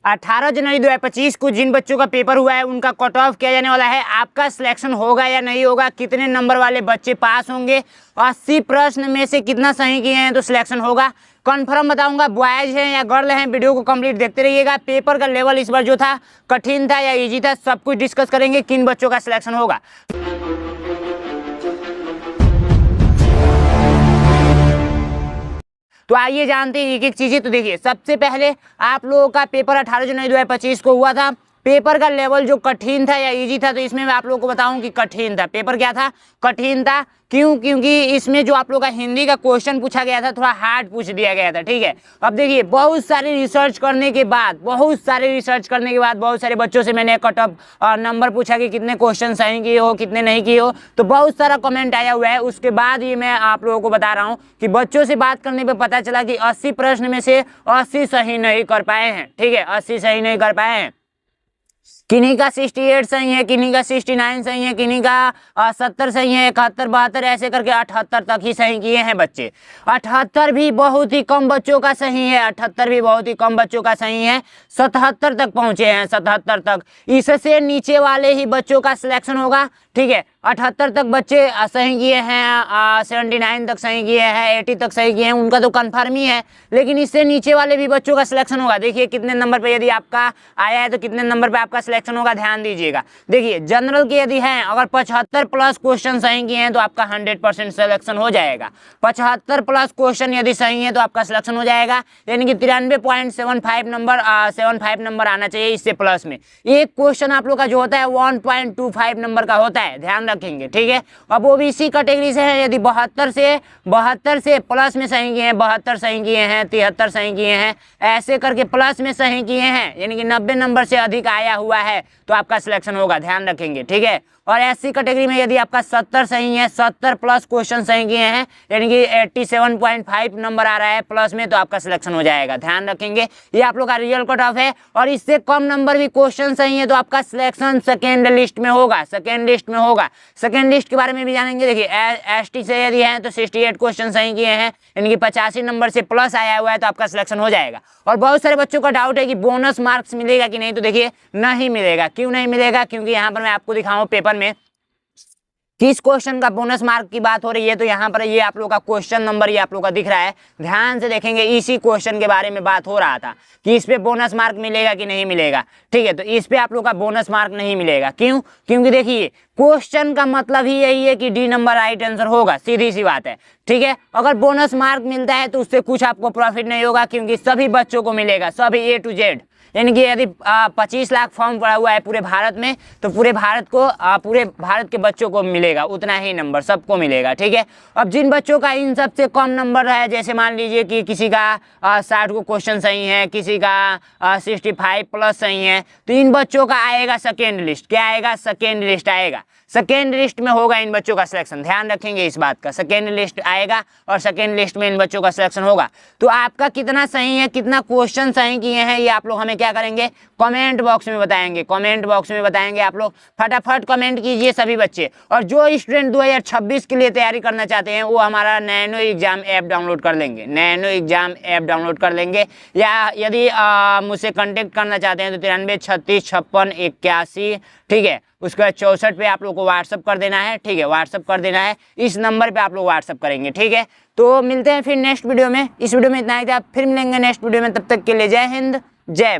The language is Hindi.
18 जनवरी 2025 को जिन बच्चों का पेपर हुआ है उनका कट ऑफ किया जाने वाला है। आपका सिलेक्शन होगा या नहीं होगा, कितने नंबर वाले बच्चे पास होंगे, 80 प्रश्न में से कितना सही किए हैं तो सिलेक्शन होगा। कंफर्म बताऊंगा, बॉयज हैं या गर्ल हैं, वीडियो को कंप्लीट देखते रहिएगा। पेपर का लेवल इस बार जो था कठिन था या इजी था, सब कुछ डिस्कस करेंगे, किन बच्चों का सिलेक्शन होगा। तो आइए जानते हैं एक एक चीजें। तो देखिए, सबसे पहले आप लोगों का पेपर 18 जनवरी 2025 को हुआ था। पेपर का लेवल जो कठिन था या इजी था, तो इसमें मैं आप लोगों को बताऊं कि कठिन था। पेपर क्या था? कठिन था। क्यों? क्योंकि इसमें जो आप लोग का हिंदी का क्वेश्चन पूछा गया था, थोड़ा हार्ड पूछ दिया गया था। ठीक है, अब देखिए, बहुत सारे रिसर्च करने के बाद बहुत सारे बच्चों से मैंने कट ऑफ नंबर पूछा कि कितने क्वेश्चन सही किए हो, कितने नहीं किए हो, तो बहुत सारा कमेंट आया हुआ है। उसके बाद ये मैं आप लोगों को बता रहा हूँ कि बच्चों से बात करने पर पता चला कि 80 प्रश्न में से 80 सही नहीं कर पाए हैं। ठीक है, 80 सही नहीं कर पाए हैं। किन्हीं का 68 सही है, किन्हीं का 69 सही है, किन्हीं का 70 सही है, 71, 72 ऐसे करके 78 तक ही सही किए हैं बच्चे। 78 भी बहुत ही कम बच्चों का सही है, 78 भी बहुत ही कम बच्चों का सही है। 77 तक पहुंचे हैं, 77 तक। इससे नीचे वाले ही बच्चों का सिलेक्शन होगा। ठीक है, 78 तक बच्चे सही किए हैं, 79 तक सही किए हैं, 80 तक सही किए हैं, उनका तो कन्फर्म ही है। लेकिन इससे नीचे वाले भी बच्चों का सिलेक्शन होगा। देखिए कितने नंबर पे यदि आपका आया है तो कितने नंबर पे आपका सिलेक्शन होगा, ध्यान दीजिएगा। देखिए, जनरल के यदि हैं, अगर 75 प्लस क्वेश्चन सही किए हैं तो आपका 100% सिलेक्शन हो जाएगा। 75 प्लस क्वेश्चन यदि सही है तो आपका सिलेक्शन हो जाएगा, यानी कि 93.75 नंबर 75 नंबर आना चाहिए इससे प्लस में। एक क्वेश्चन आप लोग का जो होता है 1.25 नंबर का होता है, ध्यान रखेंगे। ठीक है, अब ओबीसी कैटेगरी से है, यदि 72 से प्लस में सही किए हैं, 72 सही किए हैं, 73 सही किए हैं, ऐसे करके प्लस में सही किए हैं, यानी कि 90 नंबर से अधिक आया हुआ है तो आपका सिलेक्शन होगा, ध्यान रखेंगे। ठीक है, और एससी कैटेगरी में यदि आपका 70 सही है, 70 प्लस क्वेश्चन सही किए हैं, यानी कि 87.5 नंबर आ रहा है प्लस में, तो आपका सिलेक्शन हो जाएगा, ध्यान रखेंगे। ये आप लोग का रियल कट ऑफ है। और इससे कम नंबर भी क्वेश्चन सही है तो आपका सिलेक्शन सेकेंड लिस्ट में होगा, सेकेंड लिस्ट में होगा। सेकेंड लिस्ट के बारे में भी जानेंगे। देखिए, एसटी से यदि है तो 68 क्वेश्चन सही किए हैं, यानी कि 85 नंबर से प्लस आया हुआ है तो आपका सिलेक्शन हो जाएगा। और बहुत सारे बच्चों का डाउट है कि बोनस मार्क्स मिलेगा कि नहीं, तो देखिए नहीं मिलेगा। क्यों नहीं मिलेगा? क्योंकि यहाँ पर मैं आपको दिखाऊं पेपर में किस क्वेश्चन का बोनस मार्क की बात हो रही है। तो यहाँ पर ये आप लोग का क्वेश्चन नंबर ये आप लोग का दिख रहा है, ध्यान से देखेंगे। इसी क्वेश्चन के बारे में बात हो रहा था कि इस पे बोनस मार्क मिलेगा कि नहीं मिलेगा। ठीक है, तो इस पे आप लोग का बोनस मार्क नहीं मिलेगा। क्यों? क्योंकि देखिए, क्वेश्चन का मतलब ही यही है कि डी नंबर राइट आंसर होगा, सीधी सी बात है। ठीक है, अगर बोनस मार्क मिलता है तो उससे कुछ आपको प्रॉफिट नहीं होगा, क्योंकि सभी बच्चों को मिलेगा, सभी A to Z। यानी कि यदि 25 लाख फॉर्म पड़ा हुआ है पूरे भारत में, तो पूरे भारत के बच्चों को मिलेगा उतना ही नंबर, सबको मिलेगा। ठीक है, अब जिन बच्चों का इन सबसे कम नंबर है, जैसे मान लीजिए कि किसी का 60 को क्वेश्चन सही है, किसी का 65 प्लस सही है, तो इन बच्चों का आएगा सेकेंड लिस्ट। क्या आएगा? सेकेंड लिस्ट आएगा। सेकेंड लिस्ट में होगा इन बच्चों का सिलेक्शन, ध्यान रखेंगे इस बात का। सेकेंड लिस्ट आएगा और सेकेंड लिस्ट में इन बच्चों का सिलेक्शन होगा। तो आपका कितना सही है, कितना क्वेश्चन सही किए हैं, ये आप लोग हमें क्या करेंगे, कमेंट बॉक्स में बताएंगे। कमेंट बॉक्स में बताएंगे, आप लोग फटाफट कमेंट कीजिए सभी बच्चे। और जो स्टूडेंट 2026 के लिए तैयारी करना चाहते हैं वो हमारा नैनो एग्जाम ऐप डाउनलोड कर लेंगे, नैनो एग्जाम ऐप डाउनलोड कर लेंगे। या यदि मुझसे कांटेक्ट करना चाहते हैं तो 93 36 56 81, ठीक है, उसके बाद 64 पे आप लोग को व्हाट्सअप कर देना है। ठीक है, व्हाट्सअप कर देना है, इस नंबर पे आप लोग व्हाट्सअप करेंगे। ठीक है, तो मिलते हैं फिर नेक्स्ट वीडियो में। इस वीडियो में इतना ही था, फिर मिलेंगे नेक्स्ट वीडियो में। तब तक के लिए जय हिंद, जय भारत।